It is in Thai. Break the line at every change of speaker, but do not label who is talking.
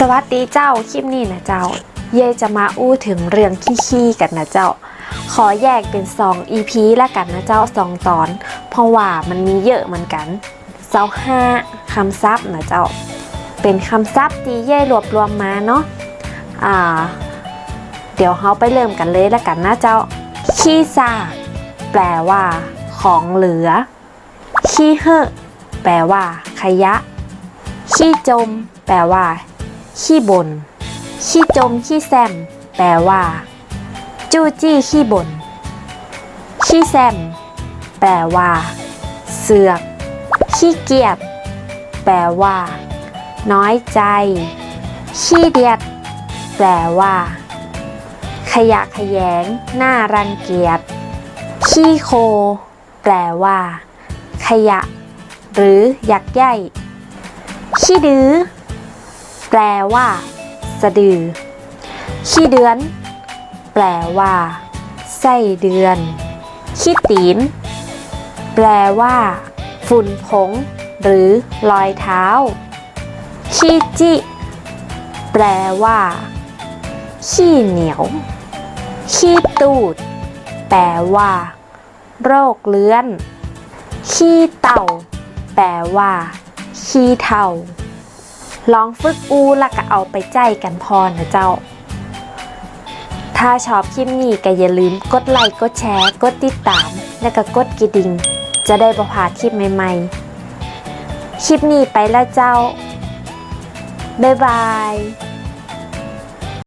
สวัสดีเจ้าคลิปนี้นะเจ้าเย่จะมาอู้ถึงเรื่องขี้กันนะเจ้าขอแยกเป็น2 EP แล้วกันนะเจ้า2ตอนเพราะว่ามันมีเยอะเหมือนกัน25คำศัพท์นะเจ้าเป็นคำศัพท์ที่เย่รวบรวมมาเนาะเดี๋ยวเราไปเริ่มกันเลยแล้วกันนะเจ้าขี้ซากแปลว่าของเหลือขี้เห่อะแปลว่าขยะขี้จมแปลว่าขี้บ่นขี้จมขี้แซมแปลว่าจู้จี้ขี้บ่นขี้แซมแปลว่าเสือกขี้เกียจแปลว่าน้อยใจขี้เดียดแปลว่าขยะแขยงน่ารังเกียจขี้โคแปลว่าขยะหรือยักใยขี้ดื้อแปลว่าสะดือขี้เดือนแปลว่าไส้เดือนขี้ตีนแปลว่าฝุ่นผงหรือรอยเท้าขี้จิแปลว่าขี้เหนียวขี้ตูดแปลว่าโรคเลื้อนขี้เต่าแปลว่าขี้เถ้าลองฝึกอูแล้วก็เอาไปใจกันพอนะเจ้าถ้าชอบคลิปนี้ก็อย่าลืมกดไลค์กดแชร์กดติดตามและก็กดกระดิ่งจะได้บ่พลาดคลิปใหม่ๆคลิปนี้ไปแล้วเจ้าบ๊ายบาย